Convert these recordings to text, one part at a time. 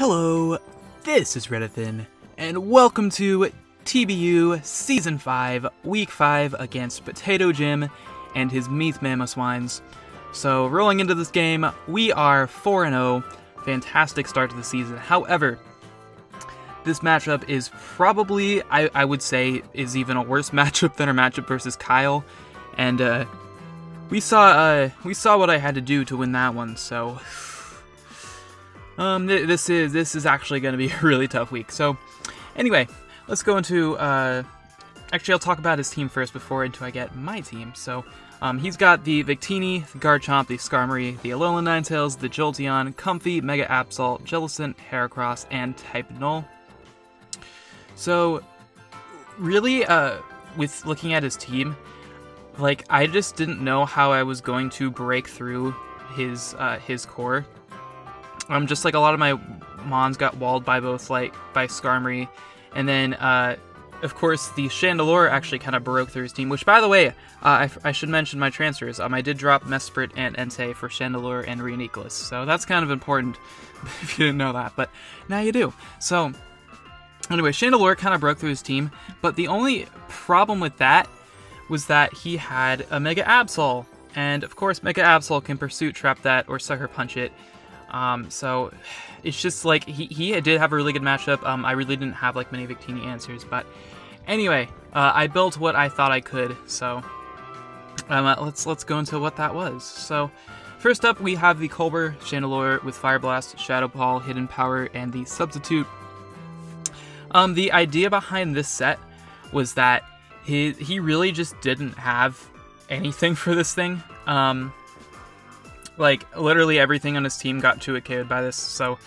Hello, this is Redithin, and welcome to TBU Season 5, Week 5 against Potato Jim and his Meath Mamoswines. So, rolling into this game, we are 4-0, fantastic start to the season. However, this matchup is probably, I would say, is even a worse matchup than our matchup versus Kyle, and we saw what I had to do to win that one, so this is actually going to be a really tough week. So, anyway, let's go into, actually I'll talk about his team first before until I get my team. So, he's got the Vic-tiny, the Garchomp, the Skarmory, the Alolan Ninetales, the Jolteon, Comfey, Mega Absol, Jellicent, Heracross, and Type Null. So, really, with looking at his team, like, I just didn't know how I was going to break through his core. Just like a lot of my Mons got walled by both, like, by Skarmory, and then, of course, the Chandelure actually kind of broke through his team, which, by the way, I should mention my transfers. I did drop Mesprit and Entei for Chandelure and Reuniclus, so that's kind of important if you didn't know that, but now you do. So, anyway, Chandelure kind of broke through his team, but the only problem with that was that he had a Mega Absol, and of course Mega Absol can Pursuit Trap that or Sucker Punch it. So it's just like he did have a really good matchup. I really didn't have like many Vic-tiny answers, but anyway, I built what I thought I could. So let's go into what that was. So first up, we have the Colbur Chandelure with Fire Blast, Shadow Ball, Hidden Power, and the Substitute. The idea behind this set was that he really just didn't have anything for this thing. Like, literally everything on his team got 2-hit KO'd by this, so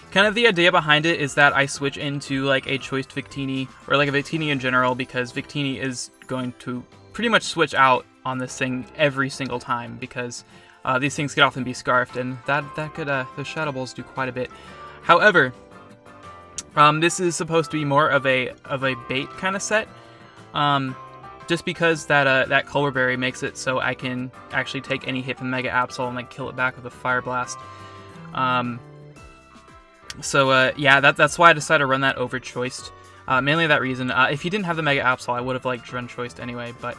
kind of the idea behind it is that I switch into, like, a choiced Vic-tiny, or, like, a Vic-tiny in general, because Vic-tiny is going to pretty much switch out on this thing every single time, because these things could often be scarfed, and that could, those Shadow Balls do quite a bit. However, this is supposed to be more of a bait kind of set, just because that Colbur Berry makes it so I can actually take any hit from Mega Absol and like kill it back with a Fire Blast. Yeah, that's why I decided to run that over Choiced. Mainly that reason. If he didn't have the Mega Absol, I would have like run Choiced anyway, but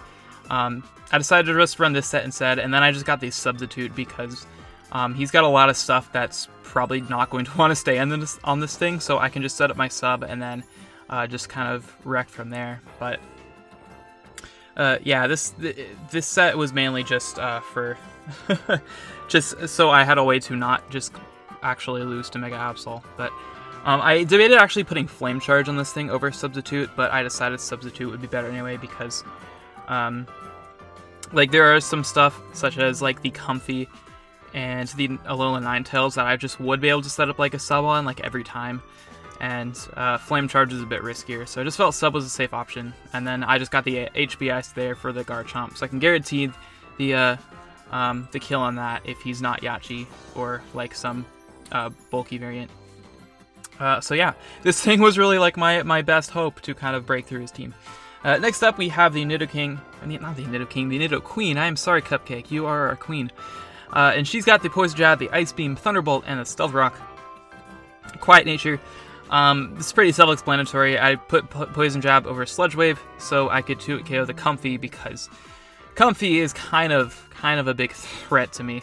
I decided to just run this set instead, and then I just got the Substitute because he's got a lot of stuff that's probably not going to want to stay on this thing, so I can just set up my sub and then just kind of wreck from there. But yeah, this set was mainly just for just so I had a way to not just actually lose to Mega Absol. But I debated actually putting Flame Charge on this thing over Substitute, but I decided Substitute would be better anyway because like there are some stuff such as like the Comfey and the Alolan Ninetales that I just would be able to set up like a sub on like every time. And Flame Charge is a bit riskier, so I just felt Sub was a safe option. And then I just got the HB Ice there for the Garchomp, so I can guarantee the kill on that if he's not Yachi or like some bulky variant. So yeah, this thing was really like my best hope to kind of break through his team. Next up, we have the Nidoking. Not the Nidoking, the Nidoqueen. I am sorry, Cupcake, you are our queen. And she's got the Poison Jab, the Ice Beam, Thunderbolt, and the Stealth Rock. Quiet Nature. This is pretty self-explanatory. I put Poison Jab over Sludge Wave so I could 2-hit KO the Comfey because Comfey is kind of a big threat to me.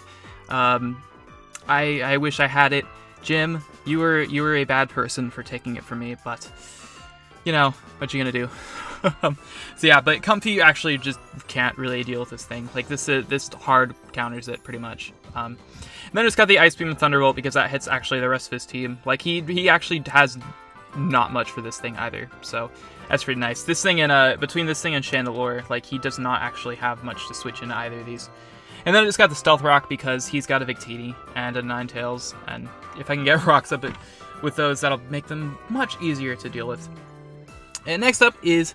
I wish I had it. Jim, you were a bad person for taking it from me, but you know what you gonna do. So yeah, but Comfey actually just can't really deal with this thing. Like this hard counters it pretty much. And then it's got the Ice Beam and Thunderbolt because that hits actually the rest of his team. Like he actually has not much for this thing either, so that's pretty nice. This thing and between this thing and Chandelure, like he does not actually have much to switch into either of these. And then it's got the Stealth Rock because he's got a Vic-tiny and a Ninetales, and if I can get rocks up with those, that'll make them much easier to deal with. And next up is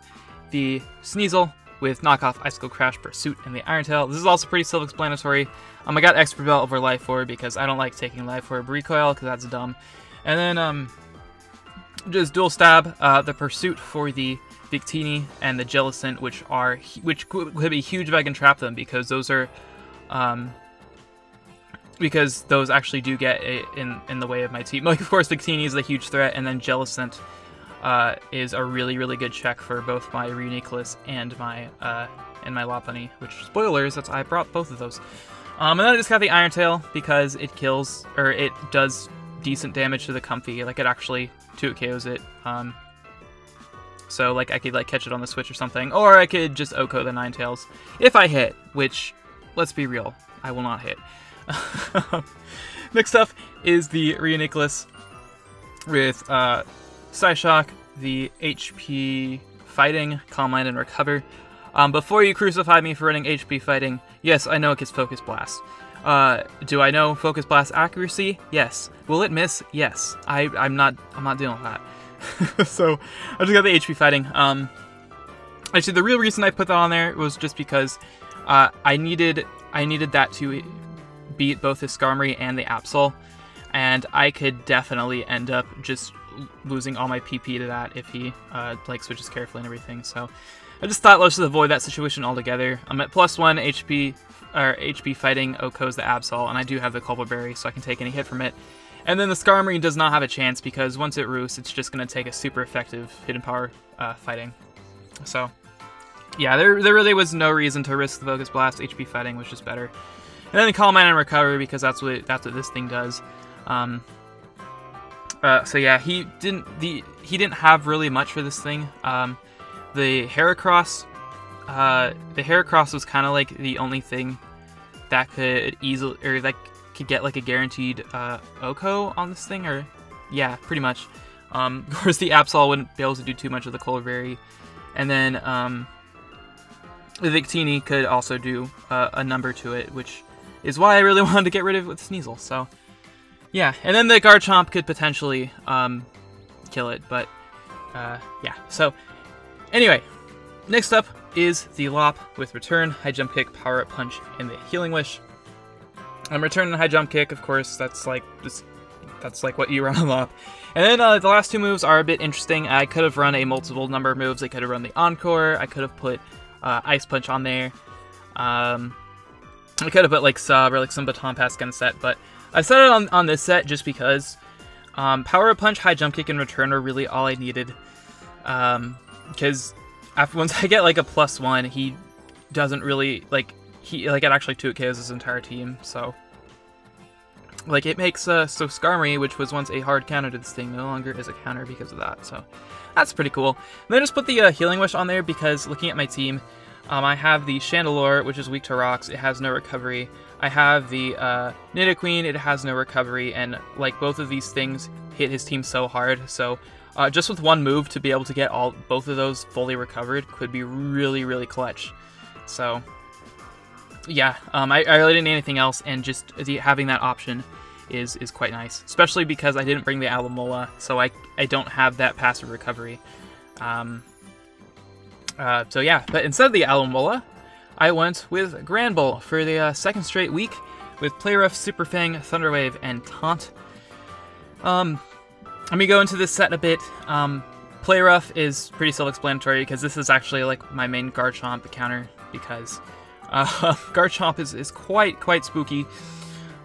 the Sneasel with Knockoff, Icicle Crash, Pursuit, and the Iron Tail. This is also pretty self-explanatory. I got Expert Belt over Life Orb because I don't like taking Life Orb Recoil because that's dumb. And then just Dual Stab, the Pursuit for the Vic-tiny and the Jellicent, which could be huge if I can trap them because those are because those actually do get in the way of my team. Like, of course, Vic-tiny is a huge threat, and then Jellicent is a really, really good check for both my Reuniclus and my Lopunny, which, spoilers, I brought both of those. And then I just got the Iron Tail because it kills, or it does decent damage to the Comfey. Like, it actually 2 KOs it. So, like, I could, like, catch it on the switch or something, or I could just OHKO the Ninetales if I hit, which, let's be real, I will not hit. Next up is the Reuniclus with Psyshock, the HP Fighting, Calm Mind, and Recover. Before you crucify me for running HP Fighting, yes, I know it gets Focus Blast. Do I know Focus Blast accuracy? Yes. Will it miss? Yes. I'm not dealing with that. So I just got the HP Fighting. Actually, the real reason I put that on there was just because I needed that to beat both the Skarmory and the Absol, and I could definitely end up just losing all my PP to that if he like switches carefully and everything. So I just thought let's just avoid that situation altogether. I'm at +1 HP, or HP Fighting OHKOs the Absol, and I do have the Culpa Berry, so I can take any hit from it. And then the Skarmory does not have a chance because once it roosts, it's just going to take a super effective Hidden Power Fighting. So yeah, there really was no reason to risk the Focus Blast. HP Fighting was just better. And then the Calm Mind and Recover because that's what this thing does. So yeah, he didn't have really much for this thing. The Heracross was kind of like the only thing that could easily, or that could get like a guaranteed OHKO on this thing, or yeah, pretty much. Of course, the Absol wouldn't be able to do too much of the Culpa Berry, and then the Vic-tiny could also do a number to it, which is why I really wanted to get rid of it with Sneasel. So yeah, and then the Garchomp could potentially kill it, but yeah. So anyway, next up is the Lop with Return, High Jump Kick, Power Up Punch, and the Healing Wish. Return and High Jump Kick, of course, that's like what you run on Lop. And then the last two moves are a bit interesting. I could have run a multiple number of moves. I could have run the Encore. I could have put Ice Punch on there. I could have put like Sub or like some Baton Pass kind of set, but I set it on this set just because Power Up Punch, High Jump Kick, and Return are really all I needed. Because once I get like a +1, he doesn't really it actually 2 KOs his entire team. So like it makes so Skarmory, which was once a hard counter to this thing, no longer is a counter because of that. So that's pretty cool. And then I just put the Healing Wish on there because looking at my team, I have the Chandelure, which is weak to rocks. It has no recovery. I have the Nidoqueen. It has no recovery, and like both of these things hit his team so hard. So just with one move to be able to get both of those fully recovered could be really, really clutch. So yeah, I really didn't need anything else, and just having that option is quite nice, especially because I didn't bring the Alomola, so I don't have that passive recovery. So yeah, but instead of the Alomola, I went with Granbull for the second straight week with Play Rough, Super Fang, Thunder Wave, and Taunt. Let me go into this set a bit. Play Rough is pretty self-explanatory because this is actually like my main Garchomp counter because Garchomp is quite spooky.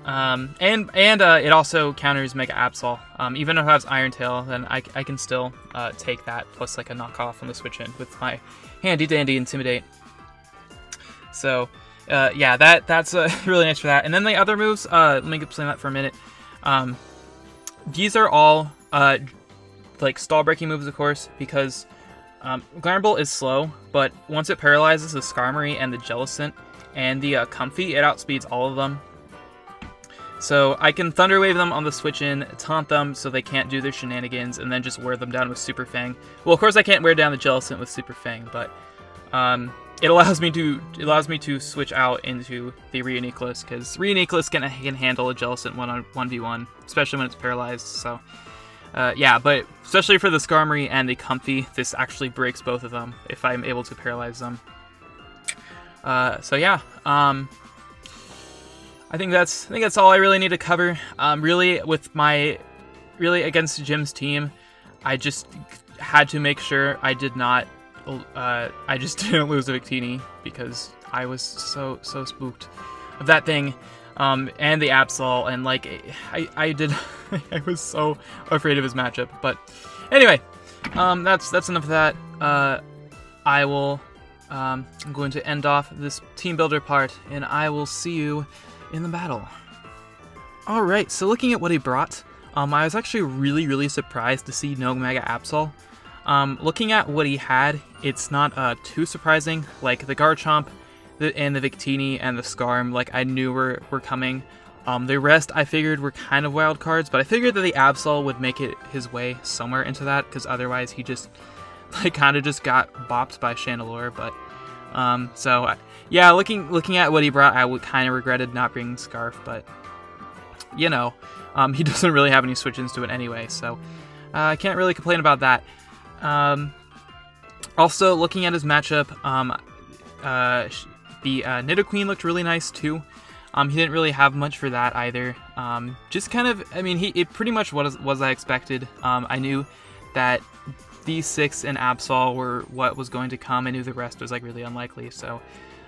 And it also counters Mega Absol. Even if it has Iron Tail, then I can still take that plus like a knockoff on the switch in with my handy dandy Intimidate. So yeah, that's really nice for that. And then the other moves, let me explain that for a minute. These are all like stall breaking moves, of course, because Granbull is slow, but once it paralyzes the Skarmory and the Jellicent and the Comfey, it outspeeds all of them. So I can Thunder Wave them on the switch in, taunt them so they can't do their shenanigans, and then just wear them down with Super Fang. Well, of course I can't wear down the Jellicent with Super Fang, but it allows me to switch out into the Reuniclus, because Reuniclus can handle a Jellicent 1v1, especially when it's paralyzed. So yeah, but especially for the Skarmory and the Comfey, this actually breaks both of them if I'm able to paralyze them. So yeah, I think that's all I really need to cover. Really, against Jim's team, I just had to make sure I did not. I just didn't lose a Vic-tiny because I was so spooked of that thing. and the Absol, and like I did, I was so afraid of his matchup. But anyway, that's enough of that. I will. I'm going to end off this team builder part, and I will see you in the battle. Alright, so looking at what he brought, I was actually really surprised to see no Mega Absol. Looking at what he had, it's not too surprising. Like the Garchomp, and the Vic-tiny, and the Scarm, like I knew were coming. The rest I figured were kind of wild cards, but I figured that the Absol would make it his way somewhere into that, because otherwise he just like kind of just got bopped by Chandelure. But so yeah, looking at what he brought, I would kind of regretted not bringing Scarf, but you know, he doesn't really have any switch-ins to it anyway, so I can't really complain about that. Also, looking at his matchup, the Nidoqueen looked really nice too. He didn't really have much for that either. Just kind of, I mean, it pretty much was I expected. I knew that these 6 and Absol were what was going to come. I knew the rest was like really unlikely, so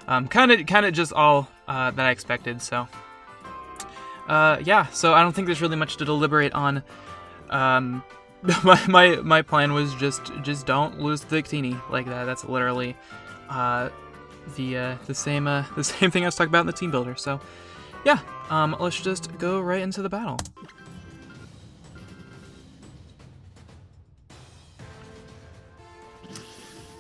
kind of just all that I expected. So yeah, so I don't think there's really much to deliberate on. My plan was just don't lose the Vic-tiny like that. That's literally the same thing I was talking about in the team builder. So yeah, let's just go right into the battle.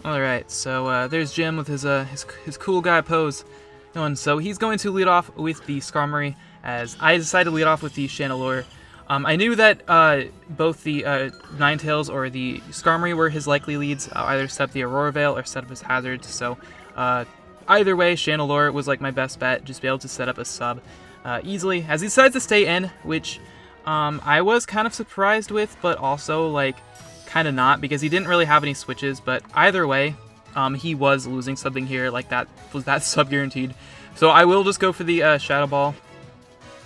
Alright, so there's Jim with his cool guy pose. And so he's going to lead off with the Skarmory, as I decided to lead off with the Chandelure. I knew that both the Ninetales or the Skarmory were his likely leads. I'll either set up the Aurora Veil or set up his Hazards, so either way, Chandelure was like my best bet, just be able to set up a sub easily, as he decides to stay in, which I was kind of surprised with, but also like kind of not, because he didn't really have any switches. But either way, he was losing something here, like that sub guaranteed. So I will just go for the Shadow Ball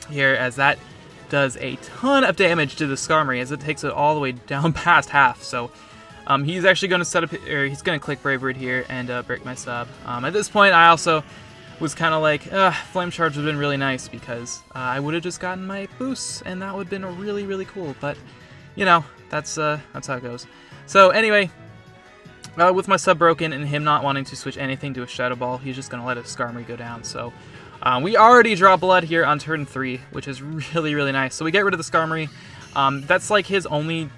here, as that does a ton of damage to the Skarmory, as it takes it all the way down past half. So he's actually going to set up, or he's going to click Brave Bird here and break my sub. At this point, I also was kind of like, Flame Charge would have been really nice, because I would have just gotten my boosts, and that would have been really cool. But you know, that's how it goes. So anyway, with my sub broken and him not wanting to switch anything to a Shadow Ball, he's just going to let his Skarmory go down. So we already draw blood here on turn 3, which is really nice. So we get rid of the Skarmory. That's like his only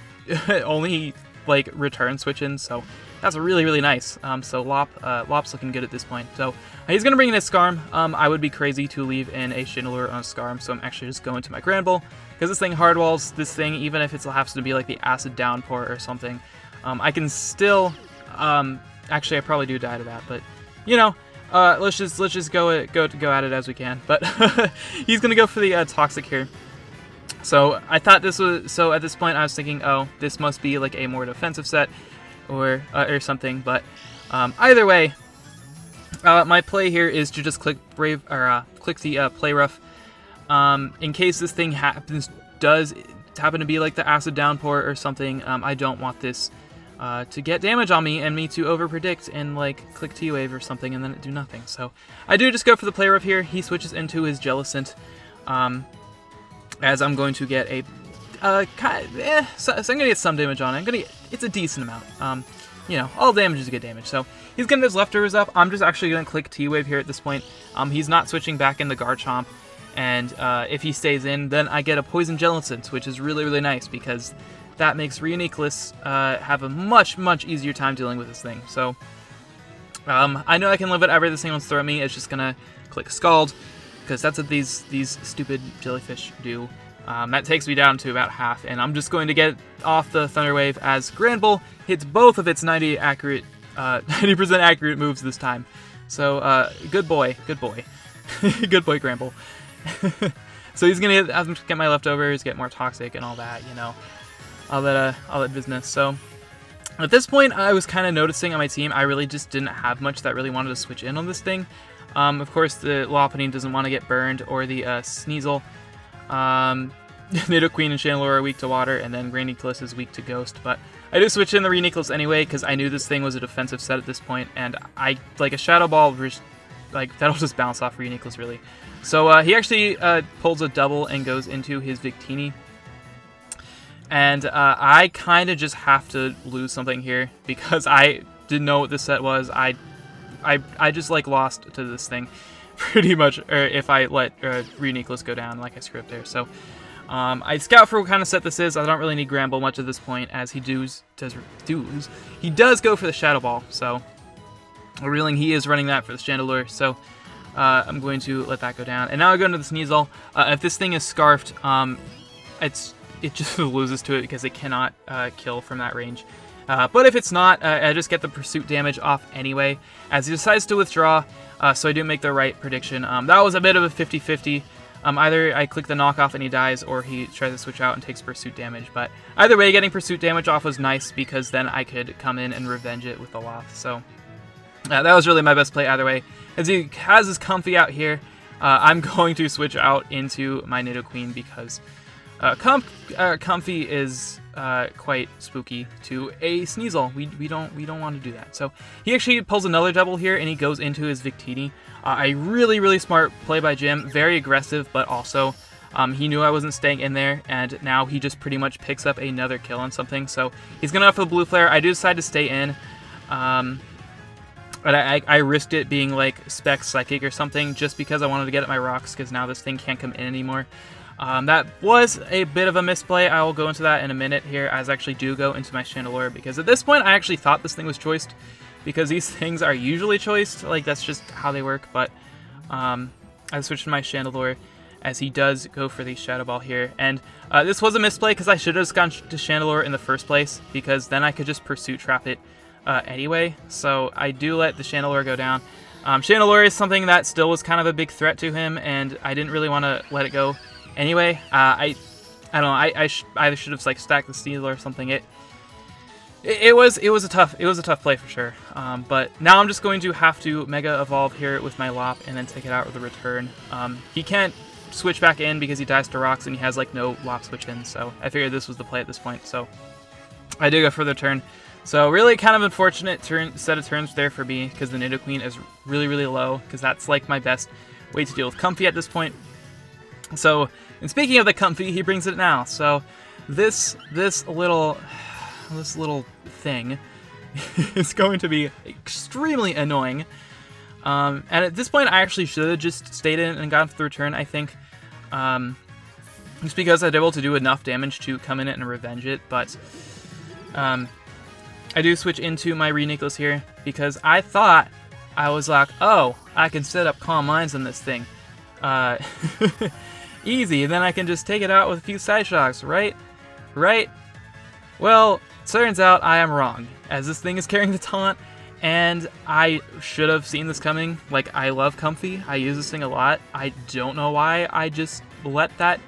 like return switch-in, so that's really nice. So Lop's looking good at this point. So he's gonna bring in his Skarm. I would be crazy to leave in a Chandelure on a Skarm, so I'm actually just going to my Grand Ball, because this thing hard walls this thing, even if it has to be like the Acid Downpour or something. I can still actually I probably do die to that, but you know. Let's just go at it as we can. But he's gonna go for the Toxic here. So I thought this was, so at this point I was thinking, oh, this must be like a more defensive set or something. But either way, my play here is to just click Brave, or click the Play Rough, in case this thing does happen to be like the Acid Downpour or something. I don't want this to get damage on me and me to overpredict and like click T-Wave or something and then it do nothing. So I do just go for the Play Rough here. He switches into his Jellicent, as I'm going to get a so I'm gonna get some damage on it. It's a decent amount. You know, all damage is good damage. So he's getting his leftovers up. I'm just actually gonna click T-Wave here at this point. He's not switching back in the Garchomp, and if he stays in, then I get a Poison Jellicent, which is really nice, because that makes Reuniclus have a much easier time dealing with this thing. So I know I can live whatever this thing wants to throw at me. It's just gonna click Scald, because that's what these stupid jellyfish do. That takes me down to about half, and I'm just going to get off the Thunder Wave as Granbull hits both of its 90% accurate moves this time. So good boy, good boy Granbull. So he's gonna get my leftovers, get more Toxic and all that, you know. All that business. So at this point, I was kind of noticing on my team, I really just didn't have much that really wanted to switch in on this thing. Of course, the Lopunny doesn't want to get burned, or the Sneasel. Nidoqueen and Chandelure are weak to water, and then Reuniclus is weak to Ghost. But I do switch in the Reuniclus anyway, because I knew this thing was a defensive set at this point, and I like a Shadow Ball that'll just bounce off Reuniclus really. So he actually pulls a double and goes into his Vic-tiny. And I kind of just have to lose something here because I didn't know what this set was. I just like lost to this thing pretty much, or if I let Reuniclus go down like I screwed up there. So I scout for what kind of set this is. I don't really need Gramble much at this point, as he does go for the Shadow Ball. So reeling, he is running that for the Chandelure. So I'm going to let that go down. And now I go into the Sneasel. If this thing is Scarfed, it just loses to it because it cannot kill from that range. But if it's not, I just get the pursuit damage off anyway, as he decides to withdraw, so I do make the right prediction. That was a bit of a 50-50. Either I click the knockoff and he dies, or he tries to switch out and takes pursuit damage. But either way, getting pursuit damage off was nice, because then I could come in and revenge it with the Loth. So that was really my best play either way. As he has his Comfey out here, I'm going to switch out into my Nidoqueen, because Comfey is quite spooky to a Sneasel. We don't want to do that. So he actually pulls another double here, and he goes into his Vic-tiny. A really smart play by Jim. Very aggressive, but also he knew I wasn't staying in there, and now he just pretty much picks up another kill on something. So he's gonna go for the Blue Flare. I do decide to stay in. But I risked it being like Spec Psychic or something, just because I wanted to get at my rocks, because now this thing can't come in anymore. That was a bit of a misplay. I will go into that in a minute here, as I actually do go into my Chandelure, because at this point I actually thought this thing was choiced, because these things are usually choiced, like that's just how they work. But I switched to my Chandelure, as he does go for the Shadow Ball here. And this was a misplay, because I should have just gone to Chandelure in the first place, because then I could just Pursuit Trap it anyway. So I do let the Chandelure go down. Chandelure is something that still was kind of a big threat to him, and I didn't really want to let it go. Anyway, I don't know. I either should have like stacked the Sneasel or something. It was a tough play for sure. But now I'm just going to have to Mega Evolve here with my Lop, and then take it out with a return. He can't switch back in because he dies to rocks, and he has like no Lop switch in. So I figured this was the play at this point. So I do go for the turn. So really kind of unfortunate set of turns there for me, because the Nidoqueen is really low, because that's like my best way to deal with Comfey at this point. So, and speaking of the Comfey, he brings it now. So this little thing is going to be extremely annoying. And at this point, I actually should have just stayed in and gone for the return, I think. Just because I'd be able to do enough damage to come in it and revenge it. But I do switch into my Reuniclus here, because I thought, I was like, oh, I can set up Calm Minds on this thing. Easy, and then I can just take it out with a few Side Shocks, right? Right? Well, turns out I am wrong, as this thing is carrying the taunt, and I should have seen this coming. Like, I love Comfey, I use this thing a lot. I don't know why I just let that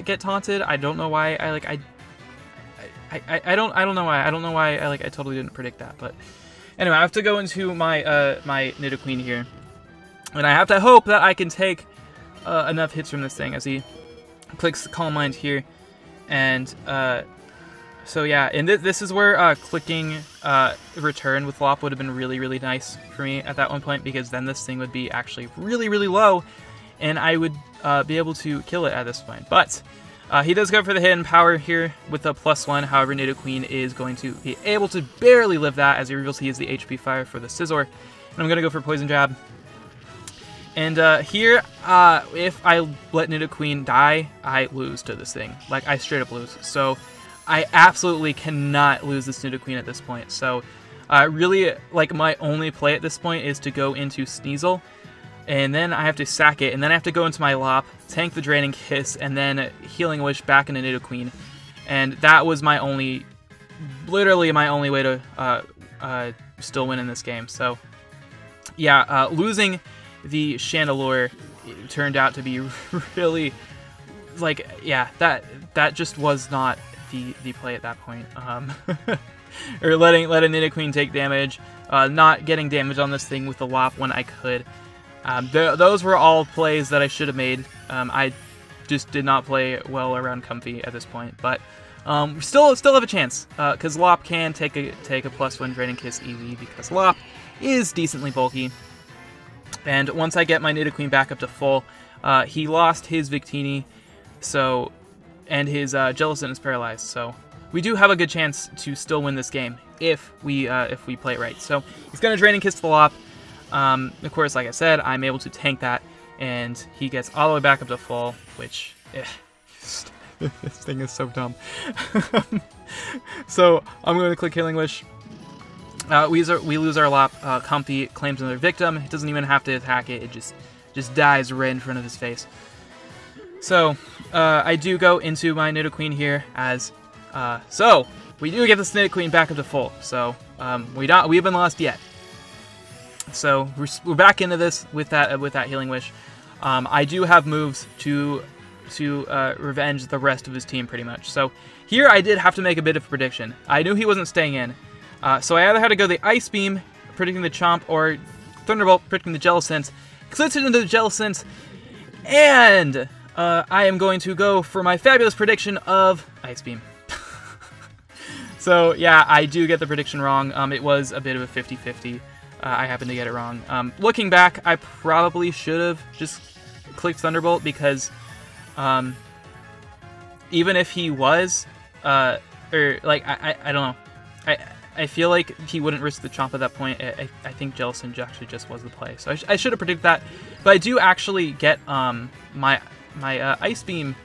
get taunted. I don't know why I don't know why. I don't know why I totally didn't predict that. But anyway, I have to go into my my Nidoqueen here, and I have to hope that I can take enough hits from this thing, as he clicks Calm Mind here. And so yeah, and this is where clicking return with Lop would have been really nice for me at that one point, because then this thing would be actually really low, and I would be able to kill it at this point. But he does go for the hidden power here with a +1. However, Nidoqueen is going to be able to barely live that, as he reveals he is the HP fire for the Scizor. And I'm going to go for Poison Jab. And here, if I let Nidoqueen die, I lose to this thing. Like, I straight up lose. So I absolutely cannot lose this Nidoqueen at this point. So really, like, my only play at this point is to go into Sneasel. And then I have to sack it, and then I have to go into my Lop, tank the Draining Kiss, and then Healing Wish back into Nidoqueen. And that was my only, literally my only way to still win in this game. So yeah, losing the Chandelure turned out to be really, like, yeah, that just was not the play at that point. Or letting Nidoqueen take damage, not getting damage on this thing with the Lop when I could. Those were all plays that I should have made. I just did not play well around Comfey at this point, but still have a chance, because Lop can take a +1 Draining Kiss easy, because Lop is decently bulky. And once I get my Nidoqueen back up to full, he lost his Vic-tiny, so, and his Jellicent is paralyzed. So we do have a good chance to still win this game if we play it right. So he's gonna Draining Kiss the Lop. Of course, like I said, I'm able to tank that, and he gets all the way back up to full, which this thing is so dumb. So I'm going to click Healing Wish. We lose our Lop. Comfey claims another victim. It doesn't even have to attack it. It just dies right in front of his face. So I do go into my Nidoqueen here as so we do get this Nidoqueen back up to full. So we haven't lost yet. So we're back into this with that Healing Wish. I do have moves to revenge the rest of his team pretty much. So here I did have to make a bit of a prediction. I knew he wasn't staying in. So I either had to go the Ice Beam, predicting the Chomp, or Thunderbolt, predicting the Jellicent. Clipped it into the Jellicent, and I am going to go for my fabulous prediction of Ice Beam. So yeah, I do get the prediction wrong. It was a bit of a 50-50. I happened to get it wrong. Looking back, I probably should have just clicked Thunderbolt because even if he was, or like I don't know, I feel like he wouldn't risk the Chomp at that point. I think Jellicent actually just was the play, so I should have predicted that. But I do actually get my Ice Beam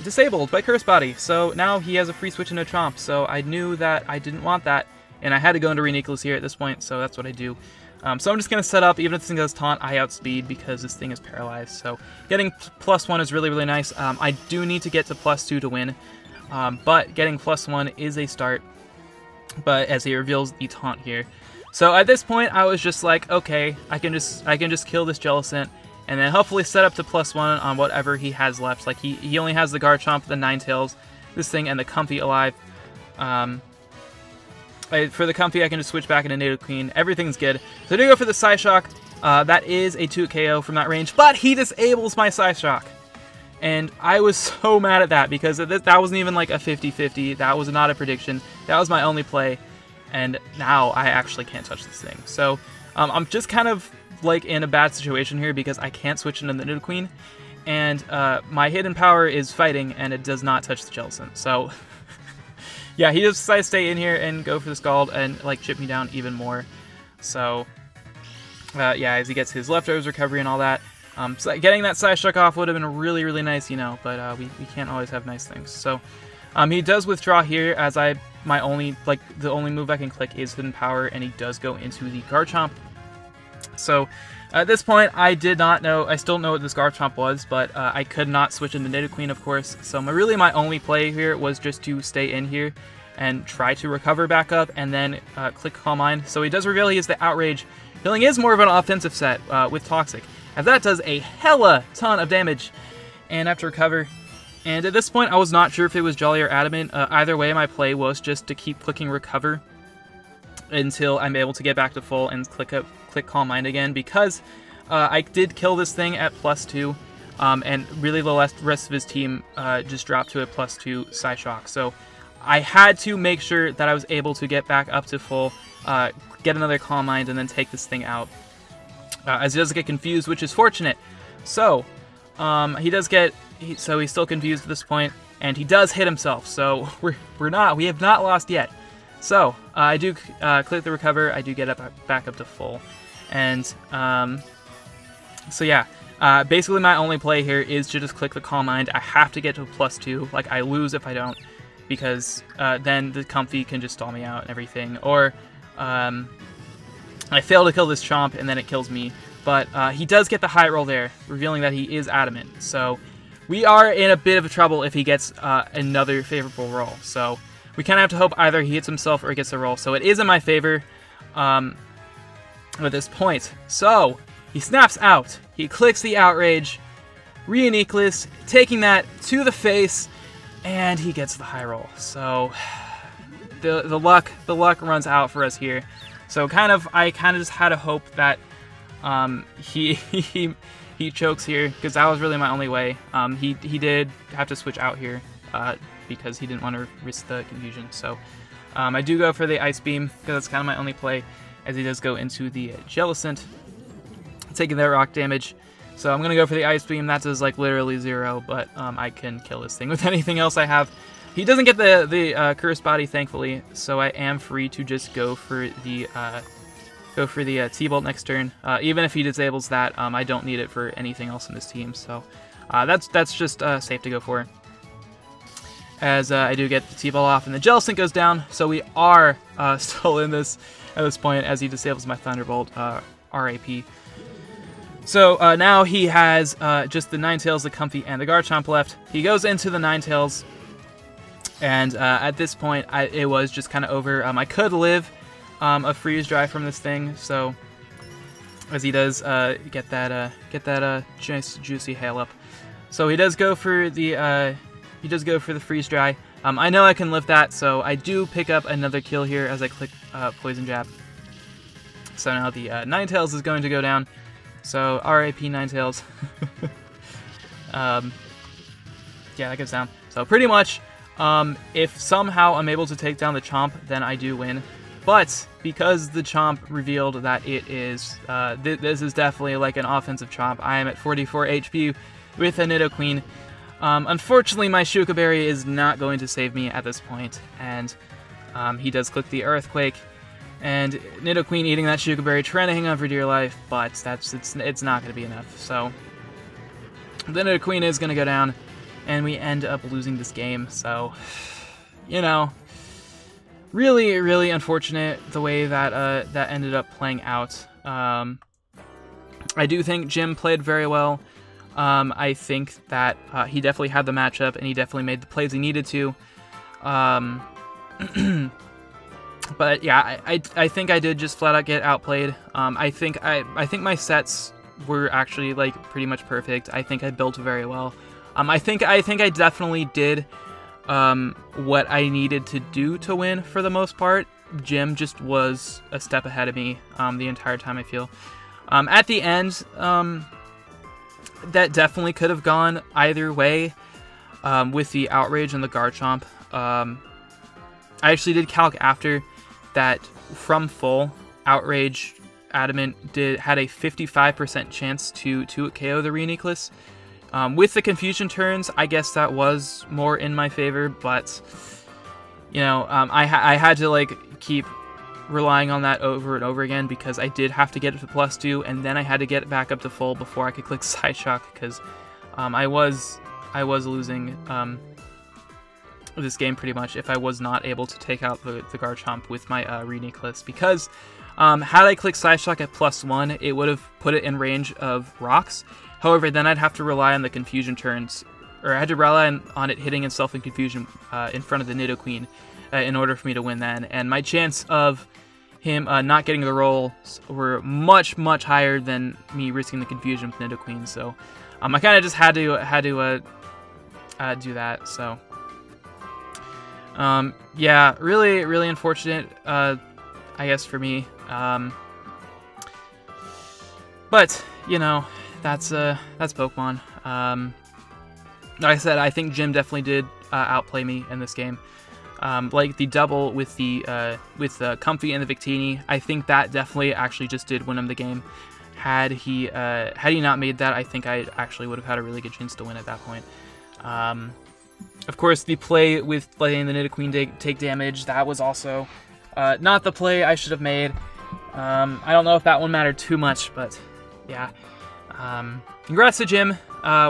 disabled by Curse Body, so now he has a free switch into Chomp. So I knew that I didn't want that, and I had to go into Reuniclus here at this point, so that's what I do. So I'm just going to set up, even if this thing does Taunt, I outspeed because this thing is paralyzed. So getting +1 is really, really nice. I do need to get to +2 to win, but getting +1 is a start. But as he reveals the Taunt here. So at this point, I was just like, okay, I can just kill this Jellicent, and then hopefully set up to +1 on whatever he has left. Like he only has the Garchomp, the Ninetales, this thing, and the Comfey alive. For the Comfey, I can just switch back into Nidoqueen. Everything's good. So I do go for the Psyshock. That is a 2 KO from that range, but he disables my Psyshock. And I was so mad at that because that wasn't even like a 50-50. That was not a prediction. That was my only play. And now I actually can't touch this thing. So I'm just kind of like in a bad situation here because I can't switch into the Nidoqueen. And my hidden power is fighting, and it does not touch the Jellicent. So yeah, he just decides to stay in here and go for the Scald and like chip me down even more. So yeah, as he gets his leftovers recovery and all that. So getting that Psyshock off would have been really, really nice, you know, but we can't always have nice things. So he does withdraw here, as the only move I can click is Hidden Power, and he does go into the Garchomp. So at this point, I did not know, I still know what this Garchomp was, but I could not switch into Nidoqueen, of course. So really my only play here was just to stay in here and try to recover back up, and then click Calm Mind. So he does reveal he is the Outrage. Healing is more of an offensive set with Toxic, as that does a hella ton of damage, and I have to recover. And at this point, I was not sure if it was Jolly or Adamant. Either way, my play was just to keep clicking Recover until I'm able to get back to full and click Calm Mind again, because I did kill this thing at +2, and really the rest of his team just dropped to a +2 Psyshock. So I had to make sure that I was able to get back up to full, get another Calm Mind, and then take this thing out. As he does get confused, which is fortunate. So so he's still confused at this point, and he does hit himself. So we have not lost yet. So I do click the Recover. I do get back up to full, and so yeah. Basically, my only play here is to just click the Calm Mind. I have to get to a +2. Like, I lose if I don't, because then the Comfey can just stall me out and everything, or I fail to kill this Chomp, and then it kills me. But he does get the high roll there, revealing that he is Adamant. So we are in a bit of trouble if he gets another favorable roll. So we kind of have to hope either he hits himself or gets a roll. So it is in my favor at this point. So he snaps out. He clicks the Outrage. Reuniclus, taking that to the face, and he gets the high roll. So the luck runs out for us here. So I kind of just had a hope that he chokes here, because that was really my only way. He did have to switch out here because he didn't want to risk the confusion. So I do go for the Ice Beam, because that's kind of my only play, as he does go into the Jellicent. taking that rock damage. So I'm going to go for the Ice Beam. That does like literally 0, but I can kill this thing with anything else I have. He doesn't get the Cursed Body, thankfully, so I am free to just go for the T-Bolt next turn. Even if he disables that, I don't need it for anything else in this team, so that's just safe to go for. As I do get the T-Bolt off, and the Gel Sink goes down, so we are still in this at this point as he disables my Thunderbolt, RAP. So now he has just the Ninetales, the Comfey, and the Garchomp left. He goes into the Ninetales, and at this point, it was just kind of over. I could live a Freeze Dry from this thing, so as he does get that nice juicy Hail Up. So he does go for the Freeze Dry. I know I can live that, so I do pick up another kill here as I click Poison Jab. So now the Ninetales is going to go down. So RIP Ninetales. Yeah, that goes down. So pretty much, if somehow I'm able to take down the Chomp, then I do win. But because the Chomp revealed that it is, this is definitely like an offensive Chomp, I am at 44 HP with a Nidoqueen. Unfortunately, my Shuka Berry is not going to save me at this point, and he does click the Earthquake. And Nidoqueen eating that Shuka Berry, trying to hang on for dear life, but it's not going to be enough. So the Nidoqueen is going to go down, and we end up losing this game. So, you know, really, really unfortunate the way that that ended up playing out. I do think Jim played very well. I think that he definitely had the matchup, and he definitely made the plays he needed to. But yeah, I think I did just flat out get outplayed. I think my sets were actually like pretty much perfect. I think I built very well. I think I definitely did what I needed to do to win for the most part. Jim just was a step ahead of me the entire time, I feel. At the end, that definitely could have gone either way with the Outrage and the Garchomp. I actually did calc after that from full, Outrage Adamant had a 55% chance to KO the Reuniclus. With the Confusion turns, I guess that was more in my favor, but you know, I had to like keep relying on that over and over again because I did have to get it to +2, and then I had to get it back up to full before I could click Side Shock because I was losing this game pretty much if I was not able to take out the Garchomp with my Reuniclus, because had I clicked Side Shock at +1, it would have put it in range of rocks. However, then I'd have to rely on the Confusion turns, or I had to rely on it hitting itself in Confusion in front of the Nidoqueen in order for me to win then, and my chance of him not getting the rolls were much, much higher than me risking the Confusion with Nidoqueen, so I kind of just had to do that, so yeah, really, really unfortunate, I guess, for me, but, you know, that's Pokemon. Like I said, I think Jim definitely did outplay me in this game. Like the double with the Comfey and the Vic-tiny, I think that definitely actually just did win him the game. Had he not made that, I think I actually would have had a really good chance to win at that point. Of course, the play with letting the Nidoqueen take damage, that was also not the play I should have made. I don't know if that one mattered too much, but yeah. Congrats to Jim.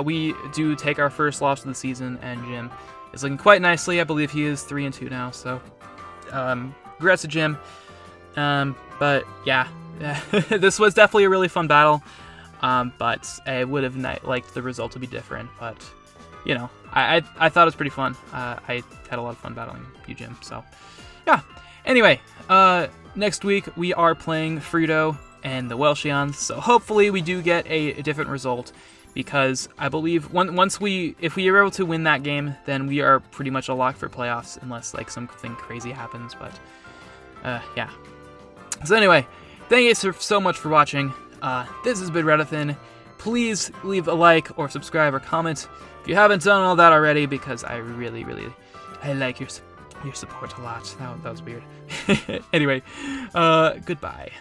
We do take our first loss of the season, and Jim is looking quite nicely. I believe he is 3-2 now, so congrats to Jim. But yeah, this was definitely a really fun battle, but I would have liked the result to be different, but you know, I thought it was pretty fun. I had a lot of fun battling you, Jim, so yeah. Anyway, next week we are playing Frito and the Welchions, so hopefully we do get a different result, because I believe if we are able to win that game, then we are pretty much a lock for playoffs, unless like something crazy happens, but yeah. So anyway, thank you so much for watching. This has been Redathan. Please leave a like or subscribe or comment if you haven't done all that already, because I really, really like your support a lot. That was weird. Anyway, goodbye.